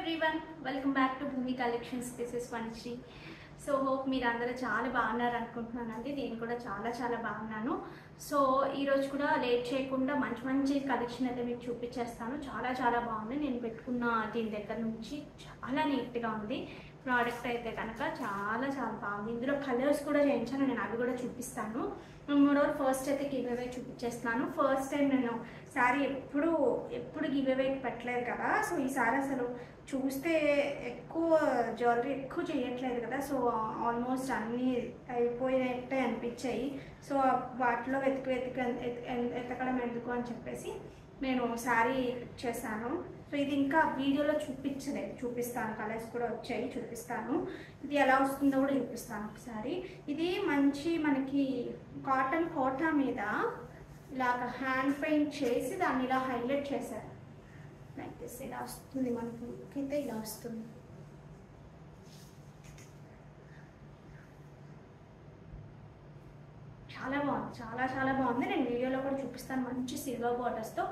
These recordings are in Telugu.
everyone, welcome back to Bhumi Collections. This is Vanshri. So hope మీరు అందరూ చాలా బాగున్నారు అనుకుంటున్నానండి. నేను కూడా చాలా బాగున్నాను. సో ఈరోజు కూడా లేట్ చేయకుండా మంచి కలెక్షన్ అయితే మీకు చూపించేస్తాను. చాలా బాగుంది. నేను పెట్టుకున్న దీని దగ్గర నుంచి చాలా నీట్గా ఉంది. ప్రోడక్ట్ అయితే కనుక చాలా బాగుంది. ఇందులో కలర్స్ కూడా చేయించాను, నేను అవి కూడా చూపిస్తాను. మోరోవర్ ఫస్ట్ అయితే గివ్ అవే చూపించేస్తున్నాను. ఫస్ట్ టైం నేను శారీ ఎప్పుడు గివ్ అవేకి పెట్టలేదు కదా. సో ఈ సారీ అసలు చూస్తే ఎక్కువ జ్యువెలరీ ఎక్కువ చేయట్లేదు కదా. సో ఆల్మోస్ట్ అన్నీ అయిపోయినట్టే అనిపించాయి. సో వాటిలో ఎతకడం ఎందుకు అని చెప్పేసి నేను శారీ చేశాను. సో ఇది ఇంకా వీడియోలో చూపిస్తాను. కలర్స్ కూడా వచ్చాయి, చూపిస్తాను. ఇది ఎలా వస్తుందో కూడా చూపిస్తాను ఒకసారి. ఇది మంచి మనకి కాటన్ కోటా మీద ఇలాగ హ్యాండ్ పెయింట్ చేసి దాన్ని ఇలా హైలైట్ చేశారు. లైక్ దిస్ ఇలా వస్తుంది, మనకైతే ఇలా వస్తుంది. చాలా బాగుంది, చాలా బాగుంది. నేను వీడియోలో కూడా చూపిస్తాను. మంచి సిల్వర్ బార్డర్స్తో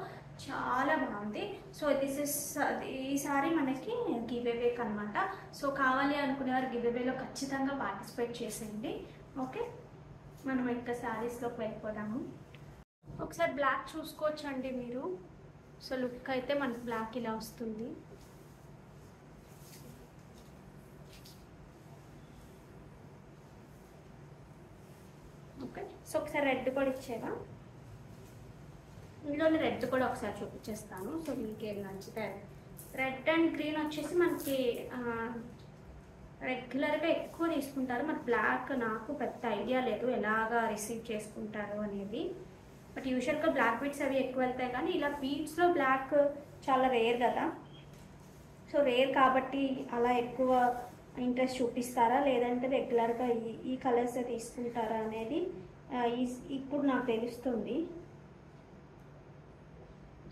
చాలా బాగుంది. సో ఈసారి మనకి గివ్ అవేకి అనమాట. సో కావాలి అనుకునేవారు గివ్ అవేలో ఖచ్చితంగా పార్టిసిపేట్ చేసేయండి. ఓకే, మనం ఇంకా శారీస్లోకి వెళ్ళిపోదాము. ఒకసారి బ్లాక్ చూసుకోవచ్చండి మీరు. సో లుక్ అయితే మనకి బ్లాక్ ఇలా వస్తుంది. ఓకే, సో ఒకసారి రెడ్ కూడా ఇచ్చేవా. ఇందులో రెడ్ కూడా ఒకసారి చూపించేస్తాను. సో మీకు ఏం నచ్చితే రెడ్ అండ్ గ్రీన్ వచ్చేసి మనకి రెగ్యులర్గా ఎక్కువ తీసుకుంటారు. మరి బ్లాక్ నాకు పెద్ద ఐడియా లేదు ఎలాగా రిసీవ్ చేసుకుంటారు అనేది. బట్ యూజువల్గా బ్లాక్ బీట్స్ అవి ఎక్కువ వెళ్తాయి, కానీ ఇలా బీట్స్లో బ్లాక్ చాలా రేర్ కదా. సో రేర్ కాబట్టి అలా ఎక్కువ ఇంట్రెస్ట్ చూపిస్తారా లేదంటే రెగ్యులర్గా ఈ కలర్స్ తీసుకుంటారా అనేది ఇప్పుడు నాకు తెలుస్తుంది.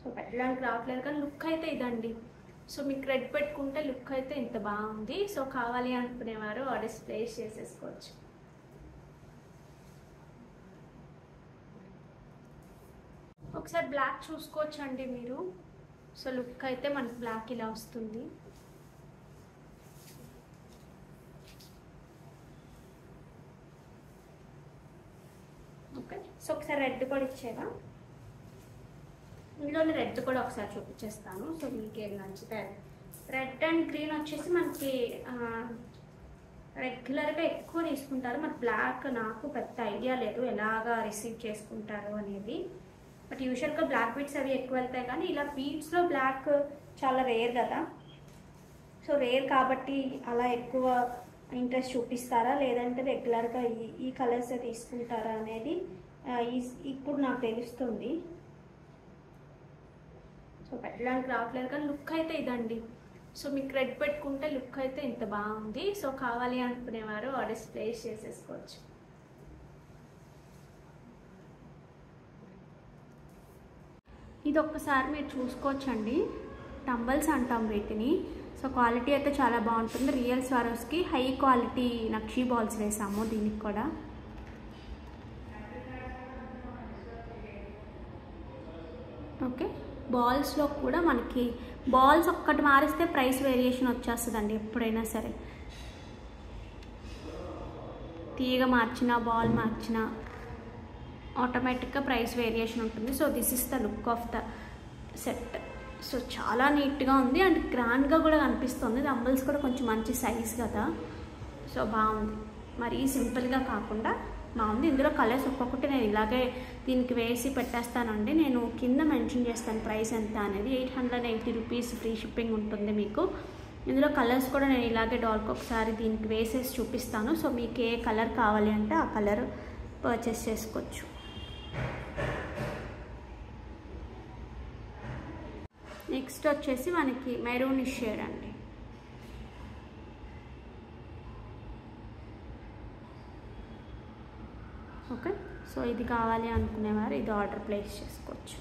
సో పెట్టడానికి రావట్లేదు, కానీ లుక్ అయితే ఇదండి. సో మీకు రెడ్ పెట్టుకుంటే లుక్ అయితే ఇంత బాగుంది. సో కావాలి అనుకునేవారు ఆర్డర్స్ ప్లేస్ చేసేసుకోవచ్చు. ఒకసారి బ్లాక్ చూసుకోవచ్చండి మీరు. సో లుక్ అయితే మనకి బ్లాక్ ఇలా వస్తుంది. ఓకే, సో ఒకసారి రెడ్ కూడా ఇచ్చేవా. ఇందులో రెడ్ కూడా ఒకసారి చూపించేస్తాను. సో మీకు ఏం నచ్చితే రెడ్ అండ్ గ్రీన్ వచ్చేసి మనకి రెగ్యులర్గా ఎక్కువ తీసుకుంటారు. మరి బ్లాక్ నాకు పెద్ద ఐడియా లేదు ఎలాగా రిసీవ్ చేసుకుంటారు అనేది. బట్ యూజువల్గా బ్లాక్ బీట్స్ అవి ఎక్కువ వెళ్తాయి, కానీ ఇలా బీట్స్లో బ్లాక్ చాలా రేర్ కదా. సో రేర్ కాబట్టి అలా ఎక్కువ ఇంట్రెస్ట్ చూపిస్తారా లేదంటే రెగ్యులర్గా ఈ కలర్స్ తీసుకుంటారా అనేది ఇప్పుడు నాకు తెలుస్తుంది. సో పెట్టడానికి రావట్లేదు, కానీ లుక్ అయితే ఇదండి. సో మీకు రెడ్ పెట్టుకుంటే లుక్ అయితే ఇంత బాగుంది. సో కావాలి అనుకునేవారు ఆర్డర్స్ ప్లేస్ చేసేసుకోవచ్చు. ఇది ఒక్కసారి మీరు చూసుకోవచ్చండి. టంబల్స్ అంటాం వీటిని. సో క్వాలిటీ అయితే చాలా బాగుంటుంది. రియల్ స్వారోస్కి హై క్వాలిటీ నక్షీ బాల్స్ వేసాము దీనికి కూడా. ఓకే, బాల్స్లో కూడా మనకి బాల్స్ ఒక్కటి మారిస్తే ప్రైస్ వేరియేషన్ వచ్చేస్తుందండి ఎప్పుడైనా సరే. తీగ మార్చినా బాల్ మార్చినా ఆటోమేటిక్గా ప్రైస్ వేరియేషన్ ఉంటుంది. So this is the look of the set. So చాలా నీట్గా ఉంది అండ్ గ్రాండ్గా కూడా కనిపిస్తుంది. డంబల్స్ కూడా కొంచెం మంచి సైజ్ కదా. సో బాగుంది, మరీ సింపుల్గా కాకుండా బాగుంది. ఇందులో కలర్స్ ఒక్కొక్కటి నేను ఇలాగే దీనికి వేసి పెట్టేస్తానండి. నేను కింద మెన్షన్ చేస్తాను ప్రైస్ ఎంత అనేది. 880 రూపీస్ ఫ్రీ షిప్పింగ్ ఉంటుంది మీకు. ఇందులో కలర్స్ కూడా నేను ఇలాగే డాల్కి ఒకసారి దీనికి వేసేసి చూపిస్తాను. సో మీకు ఏ కలర్ కావాలి అంటే ఆ కలర్ పర్చేస్ చేసుకోవచ్చు. నెక్స్ట్ వచ్చేసి మనకి మెరూన్ షేడ్ అండి. ఓకే, సో ఇది కావాలి అనుకునేవారు ఇది ఆర్డర్ ప్లేస్ చేసుకోవచ్చు.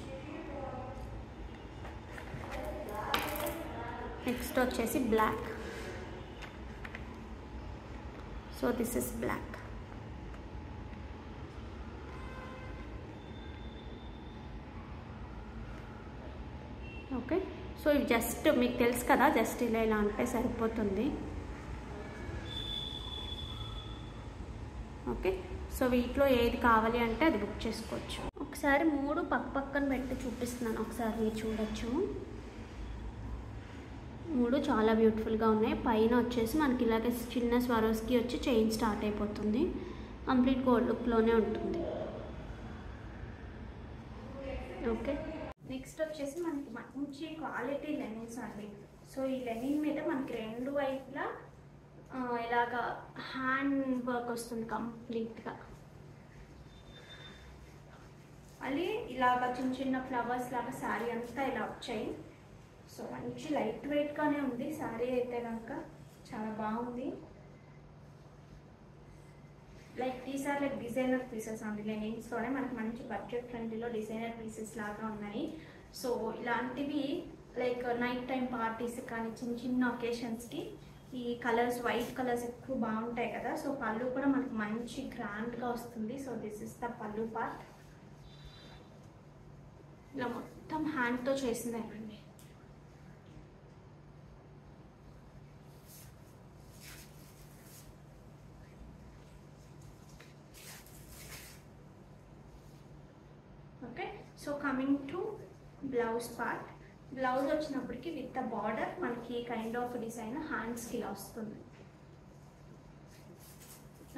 నెక్స్ట్ వచ్చేసి black. So this is black. Okay, so ఇవి జస్ట్ మీకు తెలుసు కదా, జస్ట్ ఇలా అంటే సరిపోతుంది. ఓకే, సో వీటిలో ఏది కావాలి అంటే అది బుక్ చేసుకోవచ్చు. ఒకసారి 3 పక్కన పెట్టి చూపిస్తున్నాను, ఒకసారి మీరు చూడొచ్చు. 3 చాలా బ్యూటిఫుల్గా ఉన్నాయి. పైన వచ్చేసి మనకి ఇలాగే చిన్న స్వరోస్కి వచ్చి చైన్ స్టార్ట్ అయిపోతుంది. కంప్లీట్ గోల్డ్ లుక్లోనే ఉంటుంది. ఓకే, నెక్స్ట్ వచ్చేసి మనకి మంచి క్వాలిటీ లెనిన్స్ అండి. సో ఈ లెనిన్ మీద మనకి 2 వైపులా ఇలాగా హ్యాండ్ వర్క్ వస్తుంది కంప్లీట్గా. మళ్ళీ ఇలాగా చిన్న ఫ్లవర్స్ లాగా శారీ అంతా ఇలా వచ్చాయి. సో మంచి లైట్ వెయిట్గానే ఉంది శారీ అయితే కనుక, చాలా బాగుంది. Like these are like designer pieces అండి. లెనిన్స్లోనే మనకి మంచి బడ్జెట్ ఫ్రెండ్లీలో డిజైనర్ పీసెస్ లాగా ఉన్నాయి. సో ఇలాంటివి లైక్ నైట్ టైం పార్టీస్ కానీ చిన్న ఒకేషన్స్కి ఈ కలర్స్, వైట్ కలర్స్ ఎక్కువ బాగుంటాయి కదా. సో పళ్ళు కూడా మనకి మంచి గ్రాండ్గా వస్తుంది. So this is the pallu part. ఇలా మొత్తం హ్యాండ్తో చేసిందేనండి. Okay, so coming to blouse part. Blouse వచ్చినప్పటికి విత్ ద బార్డర్ మనకి కైండ్ ఆఫ్ డిజైన్ హ్యాండ్స్కి ఇలా వస్తుంది.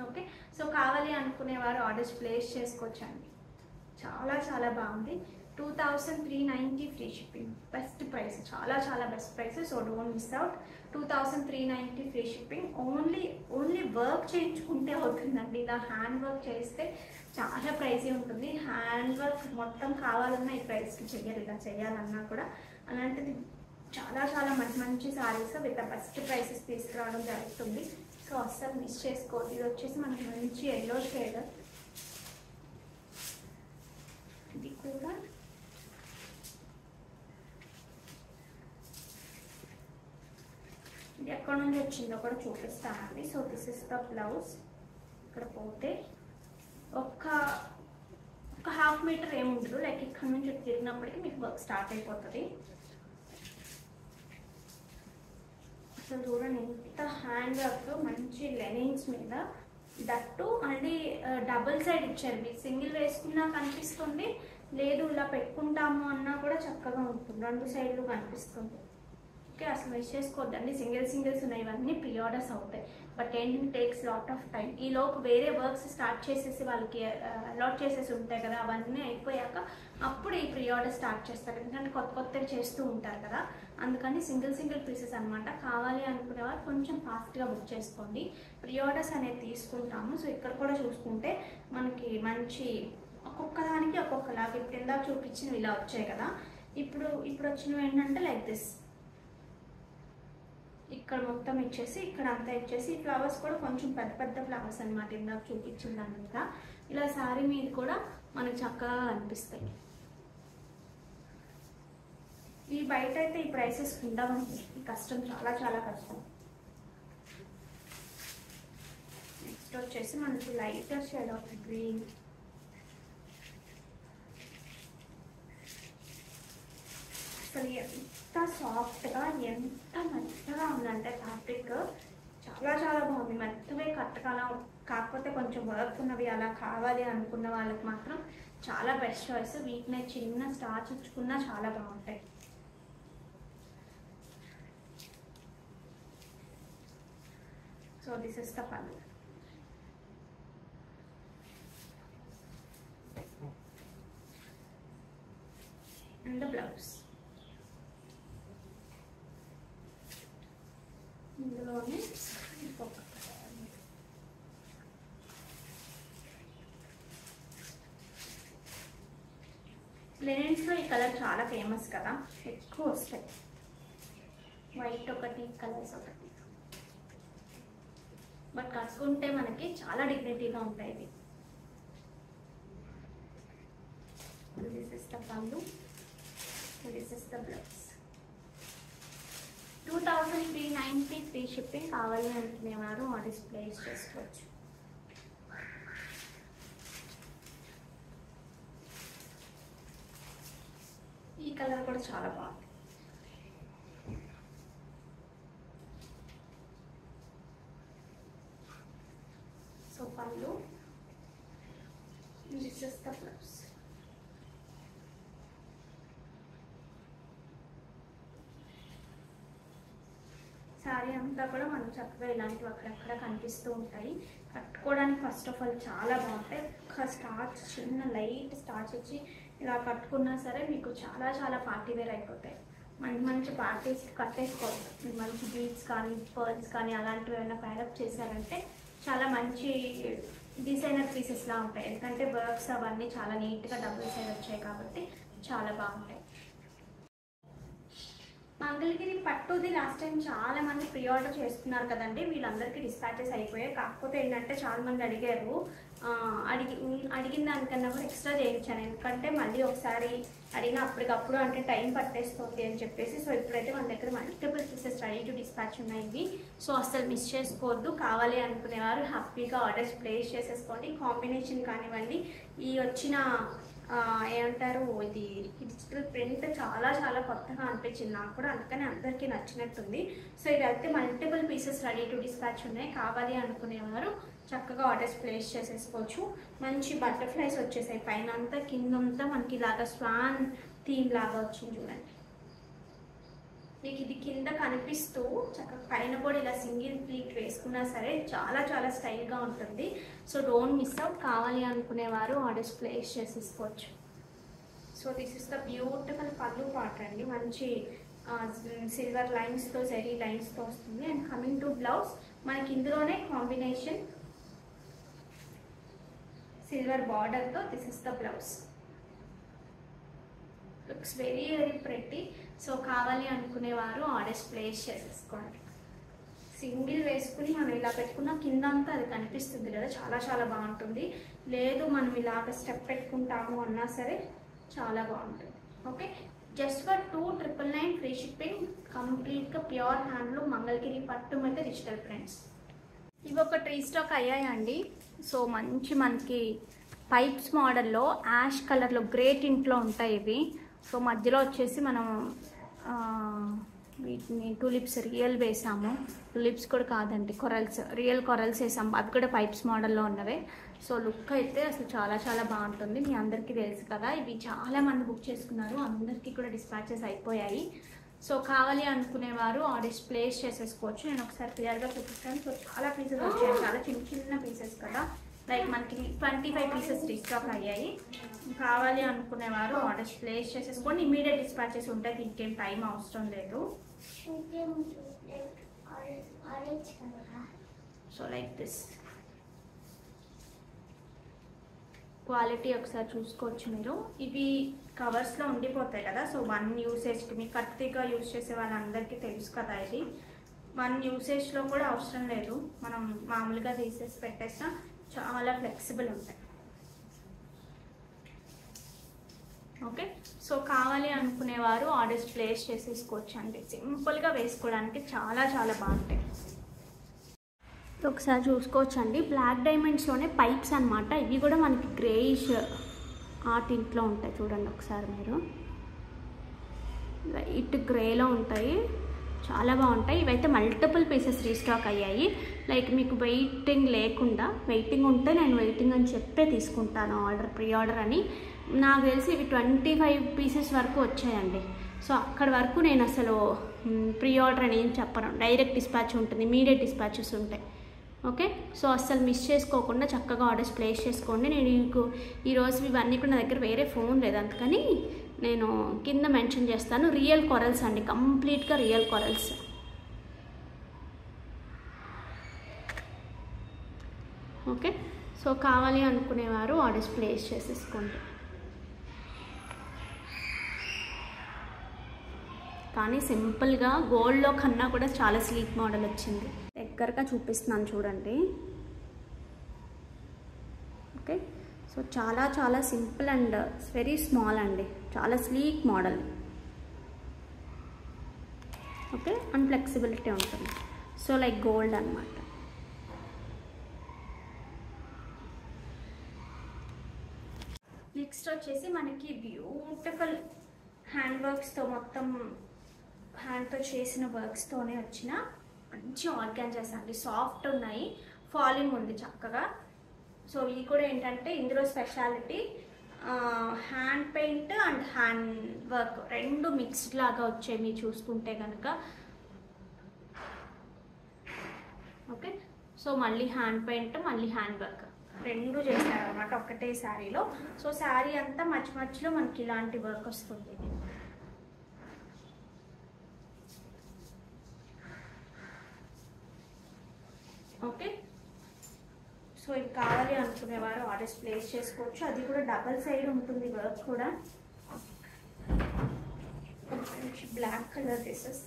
ఓకే, సో కావాలి అనుకునేవారు ఆర్డర్స్ ప్లేస్ చేసుకోవచ్చండి. చాలా బాగుంది. 2390 ఫ్రీ షిప్పింగ్, బెస్ట్ ప్రైస్, చాలా best price. So don't miss out. 2390 free shipping. Only work చేయించుకుంటే అవుతుందండి. ఇలా హ్యాండ్ వర్క్ చేస్తే చాలా ప్రైజీ ఉంటుంది. హ్యాండ్ వర్క్ మొత్తం కావాలన్నా ఈ ప్రైస్కి చెయ్యాలి, ఇలా చేయాలన్నా కూడా. అలాంటిది చాలా మంచి సారీస్ విత్ బెస్ట్ ప్రైసెస్ తీసుకురావడం జరుగుతుంది. సో అస్సలు మిస్ చేసుకోవద్దు. ఇది వచ్చేసి మనకి మంచి ఎల్లో షేడ్. ఇది కూడా ఇది ఎక్కడ నుంచి వచ్చిందో కూడా చూపిస్తానండి. So this is the blouse. ఇక్కడ పోతే ఒక హాఫ్ మీటర్ ఏముండదు, లైక్ ఇక్కడ నుంచి తిరిగినప్పటికీ మీకు వర్క్ స్టార్ట్ అయిపోతుంది. అసలు చూడండి ఎంత హ్యాండ్ వర్క్, మంచి లెనిన్స్ మీద. దట్టు మళ్ళీ డబుల్ సైడ్ ఇచ్చారు. మీకు సింగిల్ వేసుకున్నా కనిపిస్తుంది, లేదు ఇలా పెట్టుకుంటాము అన్నా కూడా చక్కగా ఉంటుంది. 2 సైడ్లు కనిపిస్తుంది. ఓకే, అసలు మిస్ చేసుకోవద్దండి. సింగిల్స్ ఉన్నాయి, ఇవన్నీ ప్రీ ఆర్డర్స్ అవుతాయి. బట్ ఏంటంటే టేక్స్ లాట్ ఆఫ్ టైం. ఈ లోపు వేరే వర్క్స్ స్టార్ట్ చేసేసి వాళ్ళకి అలాట్ చేసేసి ఉంటాయి కదా, అవన్నీ అయిపోయాక అప్పుడు ఈ ప్రీ ఆర్డర్ స్టార్ట్ చేస్తారు. ఎందుకంటే కొత్తవి చేస్తూ ఉంటారు కదా. అందుకని సింగిల్ పీసెస్ అనమాట. కావాలి అనుకునేవారు కొంచెం ఫాస్ట్గా బుక్ చేసుకోండి. ప్రీ ఆర్డర్స్ అనేది తీసుకుంటాము. సో ఇక్కడ కూడా చూసుకుంటే మనకి మంచి ఒక్కొక్క దానికి ఒక్కొక్కలాగా ఇప్పుడు ఇందాక చూపించినవి ఇలా వచ్చాయి కదా. ఇప్పుడు వచ్చినవి ఏంటంటే లైక్ దిస్. ఇక్కడ మొత్తం ఇచ్చేసి ఇక్కడ అంతా ఇచ్చేసి, ఈ ఫ్లవర్స్ కూడా కొంచెం పెద్ద ఫ్లవర్స్ అనమాట. ఇందాక చూపించిన దాని మీద ఇలా శారీ మీద కూడా మనకు చక్కగా కనిపిస్తాయి. ఈ బయట అయితే ఈ ప్రైసెస్ ఉండవండి. ఈ కష్టం, చాలా కష్టం. నెక్స్ట్ వచ్చేసి మనకి లైటర్ షేడ్ ఆఫ్ గ్రీన్. అసలు ఎంత సాఫ్ట్గా ఎంత మెత్తగా ఉందంటే ఫ్యాబ్రిక్ చాలా బాగుంది. మెత్తవే కట్టకాలం, కాకపోతే కొంచెం వర్క్ ఉన్నవి అలా కావాలి అనుకున్న వాళ్ళకి మాత్రం చాలా బెస్ట్ చాయిస్. వీటినే చిన్న స్టార్చ్ ఇచ్చుకున్నా చాలా బాగుంటాయి. So this is the pallu. And the blouse. ఇందులోనే ఇంకొక లెనిన్స్లో ఈ కలర్ చాలా ఫేమస్ కదా, ఎక్కువ వస్తాయి. వైట్ ఒకటి, కలర్స్ ఒకటి. బట్ కట్టుకుంటే మనకి చాలా డిగ్నిటీగా ఉంటాయి ఇవి. దిస్ ఇస్ ద పళ్ళు, this is the blouse. 2390 free shipping. కావాలి అనుకునేవారు ఆర్డర్స్ ప్లేస్ చేసుకోవచ్చు. ఈ కలర్ కూడా చాలా బాగుంది. పళ్ళు, this is the blouse. Sari అంతా కూడా మనం చక్కగా ఇలాంటివి అక్కడక్కడ కనిపిస్తూ ఉంటాయి. కట్టుకోవడానికి ఫస్ట్ ఆఫ్ ఆల్ చాలా బాగుంటాయి. ఒక స్టార్చ్, చిన్న లైట్ స్టార్చ్ ఇచ్చి ఇలా కట్టుకున్నా సరే మీకు చాలా చాలా పార్టీ వేర్ అయిపోతాయి. మంచి మంచి పార్టీస్ కట్టేసుకోవచ్చు. మంచి బీడ్స్ కానీ పర్ల్స్ కానీ అలాంటివి ఏమైనా ప్యారప్ చేశారంటే చాలా మంచి డిజైనర్ పీసెస్లా ఉంటాయి. ఎందుకంటే వర్క్స్ అవన్నీ చాలా నీట్గా డబుల్ సైడ్ వచ్చాయి కాబట్టి చాలా బాగుంటాయి. మంగళగిరి పట్టుది లాస్ట్ టైం చాలా మంది ప్రీ ఆర్డర్ చేసుకున్నారు కదండి, వీళ్ళందరికీ డిస్పాచెస్ అయిపోయాయి. కాకపోతే ఏంటంటే చాలా మంది అడిగారు, అడిగిన దానికన్నా కూడా ఎక్స్ట్రా చేయించాను. ఎందుకంటే మళ్ళీ ఒకసారి అడిగిన అప్పటికప్పుడు అంటే టైం పట్టేస్తుంది అని చెప్పేసి. సో ఇప్పుడైతే మన దగ్గర multiple pieces ready to dispatch ఉన్నాయి ఇవి. సో అసలు మిస్ చేసుకోవద్దు. కావాలి అనుకునేవారు హ్యాపీగా ఆర్డర్స్ ప్లేస్ చేసేసుకోండి. కాంబినేషన్ కానివ్వండి, ఈ వచ్చిన ఏమంటారు ఇది డిజిటల్ ప్రింట్ చాలా చాలా కొత్తగా అనిపించింది నాకు కూడా, అందుకని అందరికీ నచ్చినట్టుంది. సో ఇవైతే multiple pieces ready to dispatch ఉన్నాయి. కావాలి అనుకునేవారు చక్కగా ఆర్డర్స్ ప్లేస్ చేసేసుకోవచ్చు. మంచి బటర్ఫ్లైస్ వచ్చేసాయి పైన అంతా, కిందంతా మనకి ఇలాగా స్వాన్ థీమ్ లాగా వచ్చింది చూడండి. మీకు ఇది కింద కనిపిస్తూ చక్కగా పైన కూడా ఇలా సింగిల్ ప్లీట్ వేసుకున్నా సరే చాలా చాలా స్టైల్గా ఉంటుంది. So don't miss out. కావాలి అనుకునేవారు ఆర్డర్స్ ప్లేస్ చేసేసుకోవచ్చు. So this is the beautiful పళ్ళు పార్ట్ అండి. మంచి సిల్వర్ లైన్స్తో జెరీ లైన్స్తో వస్తుంది. అండ్ కమింగ్ టు బ్లౌజ్, మనకి ఇందులోనే కాంబినేషన్ సిల్వర్ బార్డర్తో this is the blouse. Looks very very pretty. So కావాలి అనుకునేవారు ఆర్డర్స్ ప్లేస్ చేసేసుకోండి. సింగిల్ వేసుకుని మనం ఇలా పెట్టుకున్న కింద అంతా అది కనిపిస్తుంది కదా, చాలా చాలా బాగుంటుంది. లేదు మనం ఇలాగ స్టెప్ పెట్టుకుంటాము అన్నా సరే చాలా బాగుంటుంది. Okay, just for 2,999 free shipping. కంప్లీట్గా ప్యూర్ హ్యాండ్లూమ్ మంగళగిరి పట్టు అయితే డిజిటల్ ప్రింట్స్. ఇవి ఒక రీస్టాక్ అయ్యాయండి. సో మంచి మనకి పైప్స్ మోడల్లో యాష్ కలర్లో గ్రే టింట్లో ఉంటాయి ఇవి. సో మధ్యలో వచ్చేసి మనం వీటిని టూలిప్స్ రియల్ వేసాము. టూలిప్స్ కూడా కాదండి, కొరల్స్, రియల్ కొరల్స్ వేసాము. అవి కూడా పైప్స్ మోడల్లో ఉన్నవే. సో లుక్ అయితే అసలు చాలా చాలా బాగుంటుంది. మీ అందరికీ తెలుసు కదా, ఇవి చాలా మంది బుక్ చేసుకున్నారు, అందరికీ కూడా డిస్పాచెస్ అయిపోయాయి. సో కావాలి అనుకునేవారు ఆర్డర్స్ ప్లేస్ చేసేసుకోవచ్చు. నేను ఒకసారి క్లియర్గా చూపిస్తాను. సో చాలా పీసెస్ వచ్చాయి, చాలా చిన్న చిన్న పీసెస్ కదా, లైక్ మనకి 25 పీసెస్ రీస్టాక్ అయ్యాయి. కావాలి అనుకునేవారు ఆర్డర్స్ ప్లేస్ చేసేసుకోండి. ఇమీడియట్ డిస్పాచెస్ ఉంటాయి, దీనికి ఏం టైం అవసరం లేదు. సో లైక్ దిస్ క్వాలిటీ ఒకసారి చూసుకోవచ్చు మీరు. ఇవి కవర్స్లో ఉండిపోతాయి కదా, సో 1 యూసేజ్కి మీకు కత్తిగా యూజ్ చేసే వాళ్ళందరికీ తెలుసు కదా, ఇది 1 యూసేజ్లో కూడా అవసరం లేదు. మనం మామూలుగా తీసేసి పెట్టేసినా చాలా ఫ్లెక్సిబుల్ ఉంటాయి. ఓకే, సో కావాలి అనుకునేవారు ఆర్డర్స్ ప్లేస్ చేసేసుకోవచ్చు అండి. సింపుల్గా వేసుకోవడానికి చాలా చాలా బాగుంటాయి. ఒకసారి చూసుకోవచ్చు అండి, బ్లాక్ డైమండ్స్లోనే పైప్స్ అనమాట. ఇవి కూడా మనకి గ్రేయిష్ ఆర్ట్ ఇంట్లో ఉంటాయి చూడండి. ఒకసారి మీరు లైట్ గ్రేలో ఉంటాయి, చాలా బాగుంటాయి. ఇవైతే మల్టిపుల్ పీసెస్ రీస్టాక్ అయ్యాయి. లైక్ మీకు వెయిటింగ్ లేకుండా, వెయిటింగ్ ఉంటే నేను వెయిటింగ్ అని చెప్పే తీసుకుంటాను ఆర్డర్, ప్రీ ఆర్డర్ అని. నాకు తెలిసి ఇవి 25 పీసెస్ వరకు వచ్చాయండి. సో అక్కడి వరకు నేను అసలు ప్రీ ఆర్డర్ అని ఏం చెప్పను, డైరెక్ట్ డిస్పాచ్ ఉంటుంది, ఇమీడియట్ డిస్పాచెస్ ఉంటాయి. ఓకే, సో అస్సలు మిస్ చేసుకోకుండా చక్కగా ఆర్డర్స్ ప్లేస్ చేసుకోండి. నేను మీకు ఈరోజు ఇవన్నీ కూడా నా దగ్గర వేరే ఫోన్ లేదు, అందుకని నేను కింద మెన్షన్ చేస్తాను. రియల్ కొరల్స్ అండి, కంప్లీట్గా రియల్ కొరల్స్. ఓకే, సో కావాలి అనుకునేవారు ఆర్డర్స్ ప్లేస్ చేసేసుకోండి. కానీ సింపుల్గా గోల్డ్లో కన్నా కూడా చాలా స్లీక్ మోడల్ వచ్చింది. దగ్గరగా చూపిస్తున్నాను చూడండి. ఓకే, సో చాలా చాలా సింపుల్ అండ్ వెరీ స్మాల్ అండి, చాలా sleek model. Okay, and flexibility ఉంటుంది. సో లైక్ గోల్డ్ అనమాట. నెక్స్ట్ వచ్చేసి మనకి బ్యూటిఫుల్ హ్యాండ్ వర్క్స్తో, మొత్తం హ్యాండ్తో చేసిన వర్క్స్తోనే వచ్చిన మంచి ఆర్గాన్జాస్ అండి. సాఫ్ట్ ఉన్నాయి, ఫాలింగ్ ఉంది చక్కగా. సో ఇవి కూడా ఏంటంటే ఇందులో speciality hand paint and hand work రెండు మిక్స్డ్ లాగా వచ్చాయి మీరు చూసుకుంటే కనుక. ఓకే, సో మళ్ళీ హ్యాండ్ పెయింట్ మళ్ళీ హ్యాండ్ వర్క్ రెండు చేస్తారనమాట ఒకటే శారీలో. సో శారీ అంతా మధ్య మధ్యలో మనకి ఇలాంటి వర్క్ వస్తుంది. ఓకే, సో ఇది కావాలి అనుకునేవారు ఆర్డర్స్ ప్లేస్ చేసుకోవచ్చు. అది కూడా డబల్ సైడ్ ఉంటుంది వర్క్ కూడా. బ్లాక్ కలర్ డ్రెస్సెస్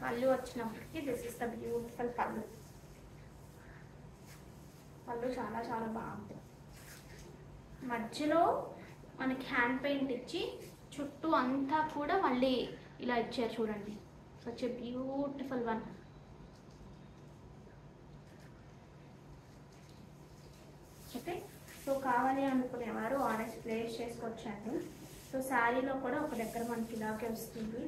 పళ్ళు వచ్చినప్పటికి దిస్ ఇస్ ద బ్యూటిఫుల్ పళ్ళు. పళ్ళు చాలా చాలా బాగుంటుంది. మధ్యలో మనకి హ్యాండ్ పెయింట్ ఇచ్చి చుట్టూ అంతా కూడా మళ్ళీ ఇలా ఇచ్చారు చూడండి. Such a beautiful one. Okay, so కావాలి అనుకునేవారు ఆర్డర్స్ ప్లేస్ చేసుకోవచ్చండి. సో శారీలో కూడా ఒక దగ్గర మనకి ఇలాగే వస్తుంది.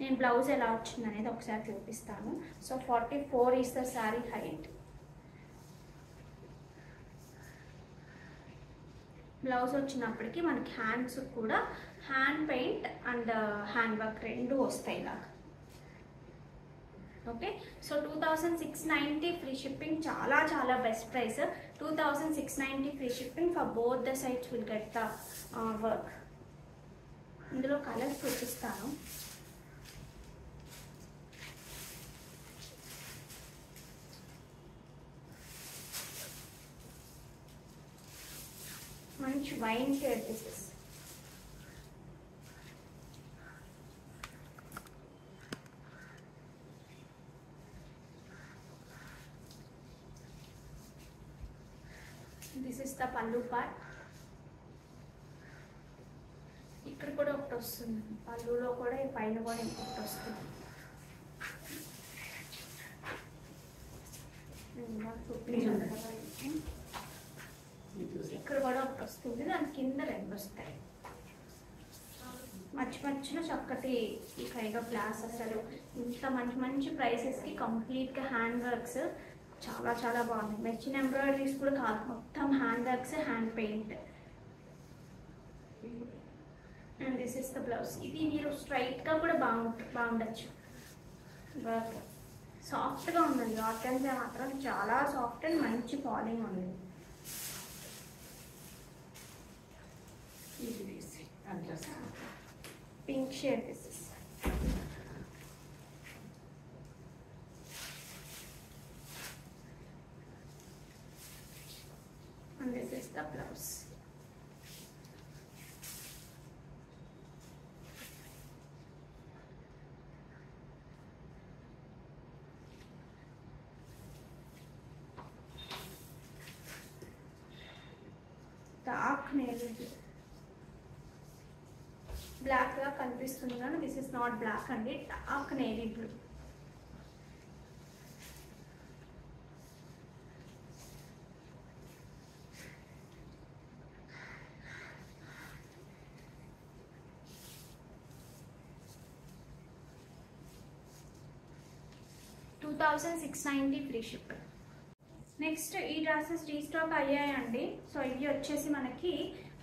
నేను బ్లౌజ్ ఎలా వచ్చింది అనేది ఒకసారి చూపిస్తాను. So 44 is the sari height. Blouse వచ్చినప్పటికీ మనకి హ్యాండ్స్ కూడా hand paint and hand work రెండు వస్తాయి ఇలాగా. ఓకే, సో 2690 ఫ్రీ షిప్పింగ్, చాలా చాలా best price. 2690 free shipping for both the sides will get the work. ఇందులో కలర్స్ చూపిస్తాను. మంచి wine shade pieces. This is the పల్లు పార్ట్. ఇక్కడ కూడా ఒకటి వస్తుంది, పళ్ళులో కూడా ఈ పైన కూడా ఇంకొకటి వస్తుంది. ఇక్కడ కూడా ఒకటి వస్తుంది, దాని కింద రెండు వస్తాయి. మధ్య మధ్యలో చక్కటి ఈ కైండ్ ఆఫ్ గ్లాస్. అసలు ఇంత మంచి మంచి ప్రైసెస్కి కంప్లీట్గా హ్యాండ్ వర్క్స్ చాలా చాలా బాగుంది. మెషిన్ ఎంబ్రాయిడరీస్ కూడా కాదు, మొత్తం hand works, hand paint. And this is the blouse. ఇది మీరు స్ట్రైట్గా కూడా బాగుండొచ్చు. వర్క్ సాఫ్ట్గా ఉందండి. ఆర్గాన్జా మాత్రం చాలా సాఫ్ట్ అండ్ మంచి పాలింగ్ ఉంది. Pink shade pieces. And this is the blouse. Dark navy blue. Black గా కనిపిస్తుంది కానీ దిస్ ఇస్ నాట్ బ్లాక్ అండి, dark navy blue. $2,690 free ship. Next ఈ డ్రెస్సెస్ రీస్టాక్ అయ్యాయండి. సో ఇవి వచ్చేసి మనకి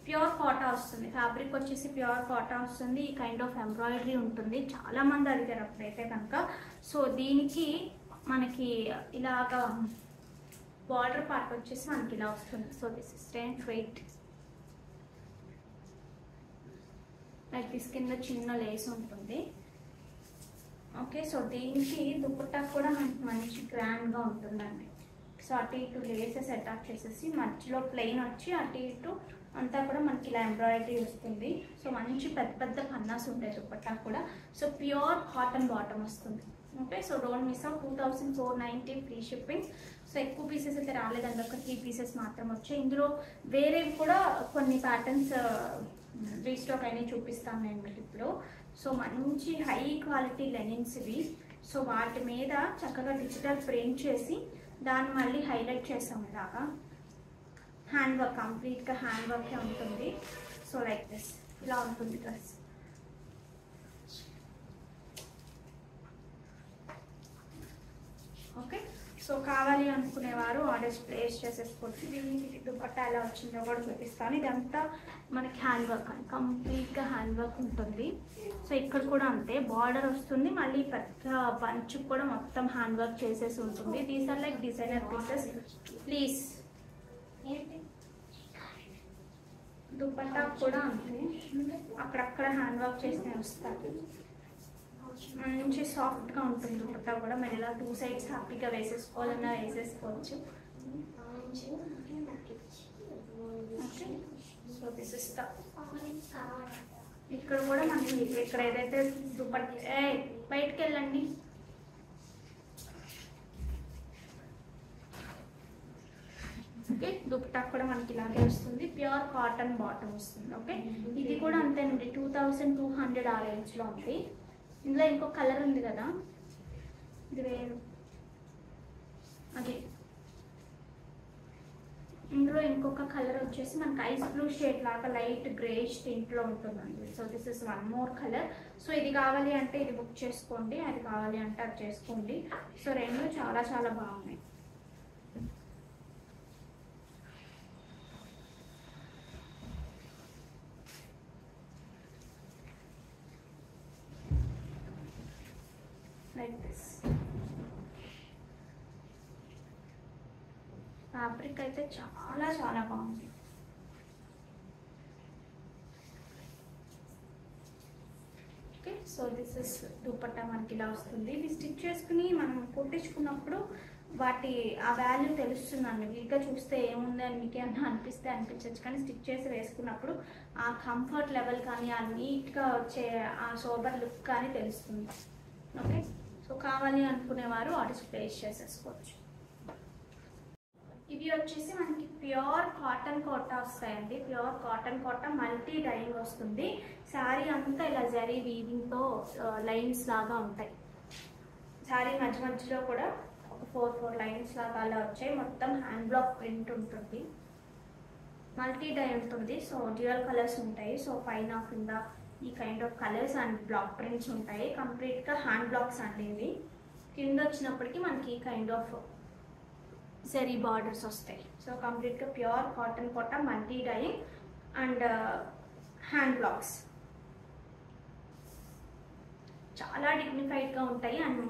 ప్యూర్ కాటా వస్తుంది. ఫ్యాబ్రిక్ వచ్చేసి ప్యూర్ కాటా వస్తుంది. ఈ కైండ్ ఆఫ్ ఎంబ్రాయిడరీ ఉంటుంది. చాలామంది అడిగారు అప్పుడైతే కనుక. సో దీనికి మనకి ఇలాగా బార్డర్ పార్ట్ వచ్చేసి మనకి ఇలా వస్తుంది. So this is strength weight like this. కింద చిన్న లేస్ ఉంటుంది. ఓకే, సో దీనికి దుపట్టా కూడా మనకి మంచి గ్రాండ్గా ఉంటుందండి. సో అటు ఇటు లేసెస్ అటాచ్ చేసేసి మధ్యలో ప్లెయిన్ వచ్చి అటు ఇటు అంతా కూడా మనకి ఇలా ఎంబ్రాయిడరీ వస్తుంది. సో మంచి పెద్ద పెద్ద పన్నాస్ ఉంటాయి దుపట్టా కూడా. సో ప్యూర్ కాటన్ బాటమ్ వస్తుంది. Okay, so don't miss out. 2490 free shipping. So ఎక్కువ పీసెస్ అయితే రాలేదండి, ఒక 3 పీసెస్ మాత్రం వచ్చాయి. ఇందులో వేరే కూడా కొన్ని ప్యాటర్న్స్ రీస్టాక్ అయినాయి, చూపిస్తాను నేను మీకు ఇప్పుడు. సో మంచి హై క్వాలిటీ లెనిన్స్ ఇవి. సో వాటి మీద చక్కగా డిజిటల్ ప్రింట్ చేసి దాన్ని మళ్ళీ హైలైట్ చేసాం ఇలాగా. హ్యాండ్ వర్క్, కంప్లీట్గా హ్యాండ్ వర్కే ఉంటుంది. సో లైక్ దిస్ ఇలా ఉంటుంది డ్రెస్. సో కావాలి అనుకునేవారు ఆర్డర్స్ ప్లేస్ చేసేసుకోవచ్చు. దీనికి దుపట్టా ఎలా వచ్చిందో కూడా చూపిస్తాను. ఇదంతా మనకి హ్యాండ్ వర్క్ అని, కంప్లీట్గా హ్యాండ్ వర్క్ ఉంటుంది. సో ఇక్కడ కూడా అంతే బార్డర్ వస్తుంది, మళ్ళీ పెద్ద బంచ్ కూడా మొత్తం హ్యాండ్ వర్క్ చేసేసి ఉంటుంది. These are like designer pieces. Please dupatta కూడా అంతే, అక్కడక్కడ హ్యాండ్ వర్క్ చేసి వస్తారు. మంచి సాఫ్ట్గా ఉంటుంది దుపట్టా కూడా. మీరు ఇలా 2 సైడ్స్ హ్యాపీగా వేసేసుకోవాలన్నా వేసేసుకోవచ్చు. సో దిస్ ఇస్ ద, ఇక్కడ కూడా మనకి ఇక్కడ ఏదైతే దుపట్టా బయటకు వెళ్ళండి. ఓకే, దుపట్టా కూడా మనకి ఇలాగే వస్తుంది. ప్యూర్ కాటన్ బాటమ్ వస్తుంది. ఓకే, ఇది కూడా అంతేనండి, 2200 ఆ రేంజ్లో ఉంది. ఇందులో ఇంకో కలర్ ఉంది కదా, ఇది వేరు, అది ఇందులో ఇంకొక కలర్ వచ్చేసి మనకి ఐస్ బ్లూ షేడ్ లాగా లైట్ గ్రేష్ టింట్లో ఉంటుందండి. So this is one more colour. So ఇది కావాలి అంటే ఇది బుక్ చేసుకోండి, అది కావాలి అంటే అది చేసుకోండి. సో రెండు చాలా చాలా బాగున్నాయి. లైక్ దిస్ ఫ్యాబ్రిక్ అయితే చాలా చాలా బాగుంది. Okay, so this is dupatta మనకి ఇలా వస్తుంది. ఇది స్టిచ్ చేసుకుని మనం కుట్టించుకున్నప్పుడు వాటి ఆ వాల్యూ తెలుస్తుందండి. వీటిగా చూస్తే ఏముంది అని మీకు ఏమన్నా అనిపిస్తే అనిపించవచ్చు, కానీ స్టిచ్ చేసి వేసుకున్నప్పుడు ఆ కంఫర్ట్ లెవెల్ కానీ ఆ నీట్గా వచ్చే ఆ సోబర్ లుక్ కానీ తెలుస్తుంది. ఓకే, సో కావాలి అనుకునేవారు ఆర్డర్స్ ప్లేస్ చేసేసుకోవచ్చు. ఇవి వచ్చేసి మనకి ప్యూర్ కాటన్ కోటా వస్తాయండి. Pure cotton Kota multi dyeing వస్తుంది. శారీ అంతా ఇలా జరీ వీవింగ్తో లైన్స్ లాగా ఉంటాయి. శారీ మధ్య మధ్యలో కూడా ఒక 4 లైన్స్ లాగా అలా వచ్చాయి. మొత్తం హ్యాండ్ బ్లాక్ ప్రింట్ ఉంటుంది, మల్టీ డై ఉంటుంది. సో డ్యూయల్ కలర్స్ ఉంటాయి. సో పైన కింద ఈ kind of colours and block prints ఉంటాయి. కంప్లీట్గా హ్యాండ్ బ్లాక్స్ అండి ఇవి. కింద వచ్చినప్పటికీ మనకి ఈ కైండ్ ఆఫ్ జరీ బార్డర్స్ వస్తాయి. సో కంప్లీట్గా pure cotton Kota multi dyeing and hand blocks చాలా డిగ్నిఫైడ్గా ఉంటాయి. అండ్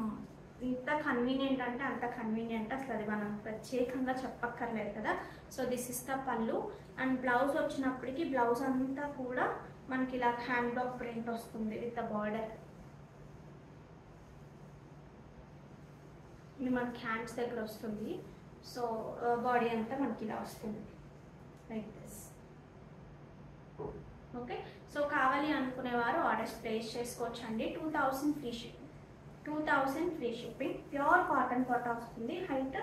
ఇంత కన్వీనియంట్ అంటే అంత కన్వీనియంట్, అసలు అది మనం ప్రత్యేకంగా చెప్పక్కర్లేదు కదా. So this is the pallu. And blouse వచ్చినప్పటికీ బ్లౌజ్ అంతా కూడా మనకి ఇలా హ్యాండ్ బ్లాక్ ప్రింట్ వస్తుంది విత్ ద బార్డర్. ఇది మనకి హ్యాండ్స్ దగ్గర వస్తుంది. సో బాడీ అంతా మనకి ఇలా వస్తుంది లైక్ దిస్. ఓకే, సో కావాలి అనుకునేవారు ఆర్డర్స్ ప్లేస్ చేసుకోవచ్చు అండి. 2000 free shipping, 2000 free shipping. Pure cotton Kota వస్తుంది. Height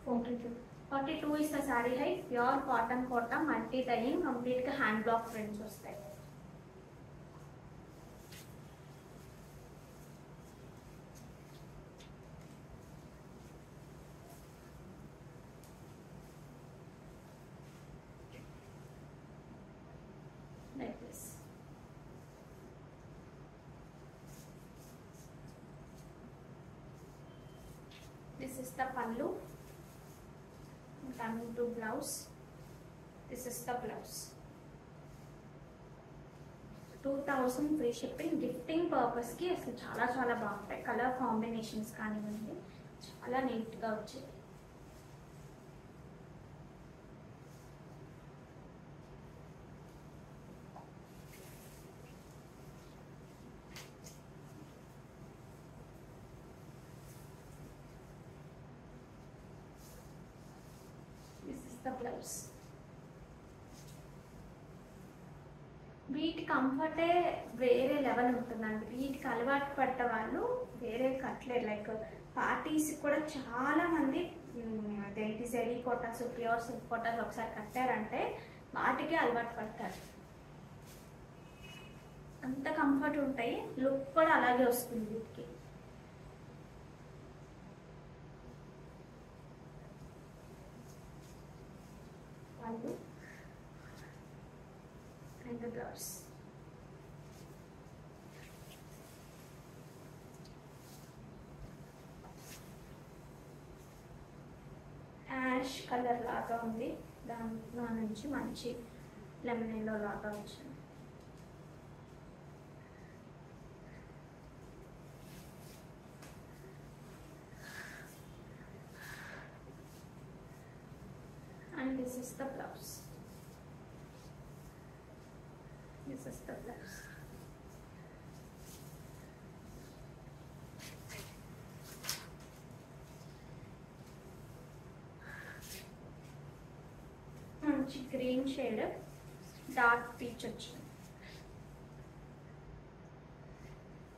42 is the sari height. Pure cotton Kota multi dyeing, కంప్లీట్గా హ్యాండ్ బ్లాక్ ప్రింట్స్ వస్తాయి. Like this. This is the pallu. Coming to blouse. This is the blouse. 2000 free shipping. Gifting పర్పస్కి అసలు చాలా చాలా బాగుంటాయి. కలర్ కాంబినేషన్స్ కానివ్వండి చాలా నీట్గా వచ్చాయి. The blouse. వీటి కంఫర్టే వేరే లెవెల్ ఉంటుందండి. వీటికి అలవాటు పడ్డ వాళ్ళు వేరే కట్లేరు. లైక్ పార్టీస్ కూడా చాలా మంది అదేంటి జరీ కోటాస్, ప్యూర్ సిల్క్ కోటాస్ ఒకసారి కట్టారంటే వాటికి అలవాటు పడతారు. అంత కంఫర్ట్ ఉంటాయి, లుక్ కూడా అలాగే వస్తుంది వీటికి. And the blouse. కలర్ లాగా ఉంది, దాంట్లో నుంచి మంచి లెమన్ ఎల్లో లాగా వచ్చింది. And this is the blouse. This is the blouse. మంచి గ్రీన్ షేడ్, డార్క్ పీచ్ వచ్చింది.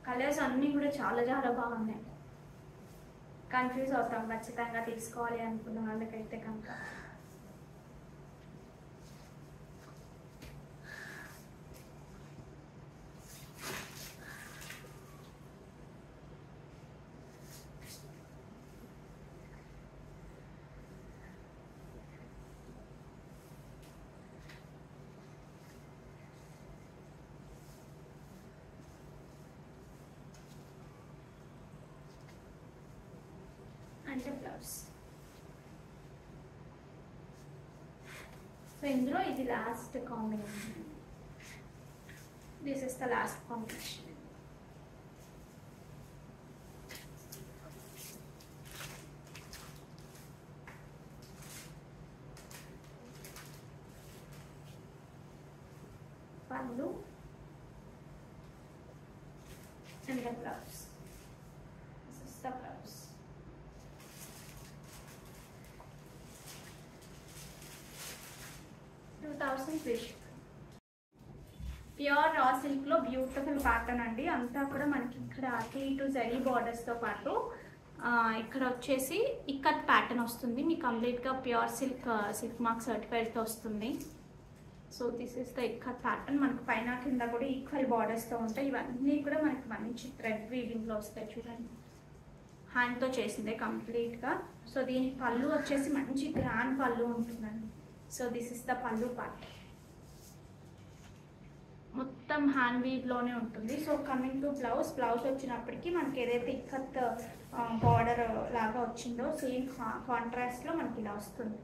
కలర్స్ అన్నీ కూడా చాలా చాలా బాగున్నాయి. కన్ఫ్యూజ్ అవుతాం ఖచ్చితంగా తీసుకోవాలి అనుకున్న వాళ్ళకైతే కనుక. అంటే బ్లౌజ్. సో ఇందులో ఇది last combination. This is the last combination. పళ్ళు and the blouse. This is the blouse. Pure raw silk లో బ్యూటిఫుల్ ప్యాటర్న్ అండి. అంతా కూడా మనకి ఇక్కడ అటు ఇటు జరీ బార్డర్స్ తో పాటు ఇక్కడ వచ్చేసి ఇక్కత్ ప్యాటర్న్ వస్తుంది. మీకు కంప్లీట్ గా ప్యూర్ సిల్క్ మార్క్ సర్టిఫైడ్ తో వస్తుంది. So this is the ikat pattern. మనకి పైన కింద కూడా ఈక్వల్ బార్డర్స్ తో ఉంటాయి. ఇవన్నీ కూడా మనకి మంచి థ్రెడ్ వీవింగ్ లో వస్తాయి. చూడండి, హ్యాండ్ తో చేసిందే కంప్లీట్ గా. సో దీని పళ్ళు వచ్చేసి మంచి గ్రాండ్ పళ్ళు ఉంటుందండి. So this is the pallu part. మొత్తం హ్యాండ్ వీవ్ లోనే ఉంటుంది. So coming to blouse, blouse వచ్చినప్పటికీ మనకి ఏదైతే ఇక్కత్ బార్డర్ లాగా వచ్చిందో సేమ్ కాంట్రాస్ట్ లో మనకి ఇలా వస్తుంది.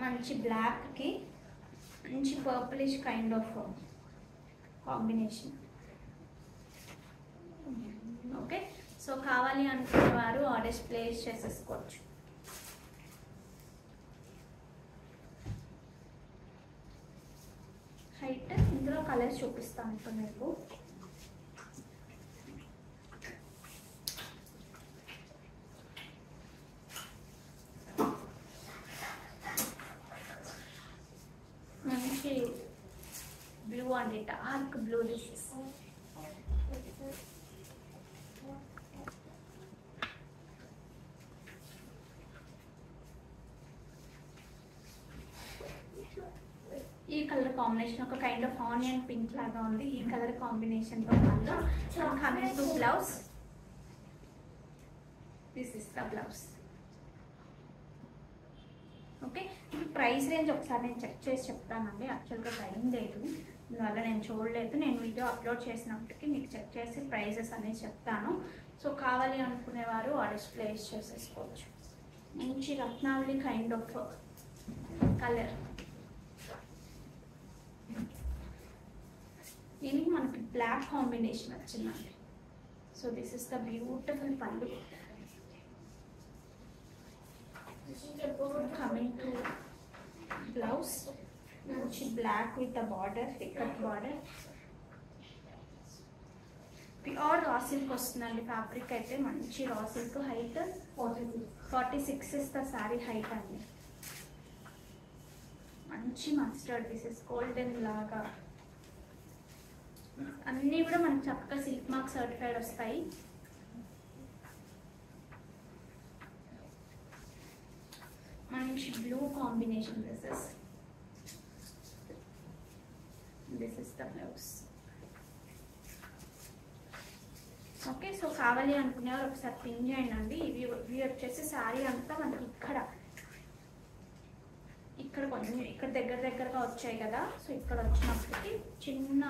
మంచి బ్లాక్ కి మంచి purplish kind of combination. Okay, so కావాలి అనుకునే వారు ఆర్డర్స్ ప్లేస్ చేసేసుకోవచ్చు. హైట్ ఇందులో కలర్స్ చూపిస్తాను ఇప్పుడు మీకు. మంచి బ్లూ అండి, డార్క్ బ్లూ. దిస్ ఇస్ ఈ కలర్ కాంబినేషన్ ఒక కైండ్ ఆఫ్ ఆనియన్ పింక్ లాగా ఉంది. ఈ కలర్ కాంబినేషన్ తో పాటు coming to blouse, this is the blouse. Okay, price range ఒకసారి నేను చెక్ చేసి చెప్తానండి. యాక్చువల్గా టైం లేదు, అందువల్ల నేను చూడలేదు. నేను వీడియో అప్లోడ్ చేసినప్పటికీ మీకు చెక్ చేసి ప్రైజెస్ అనేది చెప్తాను. సో కావాలి అనుకునేవారు ఆర్డర్స్ ప్లేస్ చేసేసుకోవచ్చు. మంచి రత్నావళి కైండ్ ఆఫ్ కలర్. దీనికి మనకి బ్లాక్ కాంబినేషన్ వచ్చిందండి. So this is the beautiful pallu. Coming to blouse, మంచి black with the border, ikat border. Pure raw silk వస్తుందండి. ఫ్యాబ్రిక్ అయితే మంచి raw silk. Height 46 is the sari height అండి. మంచి మస్టర్డ్, దిస్ ఇస్ గోల్డెన్ లాగా. అన్నీ కూడా మనకి చక్కగా సిల్క్ మార్క్ సర్టిఫైడ్ వస్తాయి. మంచి blue combination. This is the blouse. Okay, so కావాలి అనుకునేవారు ఒకసారి పింక్ చేయండి. ఇవి వచ్చేసి శారీ అంతా మనకి ఇక్కడ కొంచెం ఇక్కడ దగ్గరగా వచ్చాయి కదా. సో ఇక్కడ వచ్చినప్పటికీ చిన్న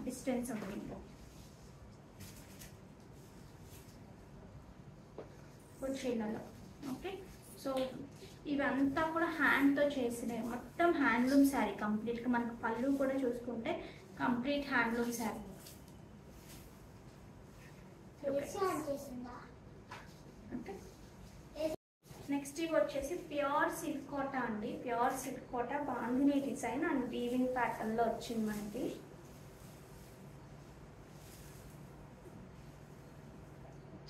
డిస్టెన్స్ ఉంది కుర్చీలలో. ఓకే, సో ఇవంతా కూడా హ్యాండ్తో చేసినాయి, మొత్తం హ్యాండ్లూమ్ శారీ కంప్లీట్గా. మనకు పళ్ళు కూడా చూసుకుంటే కంప్లీట్ హ్యాండ్లూమ్ శారీ. నెక్స్ట్ ఇవి వచ్చేసి ప్యూర్ సిల్క్ కోటా అండి. Pure silk Kota bandhani design and weaving ప్యాటర్న్లో వచ్చింది మనకి.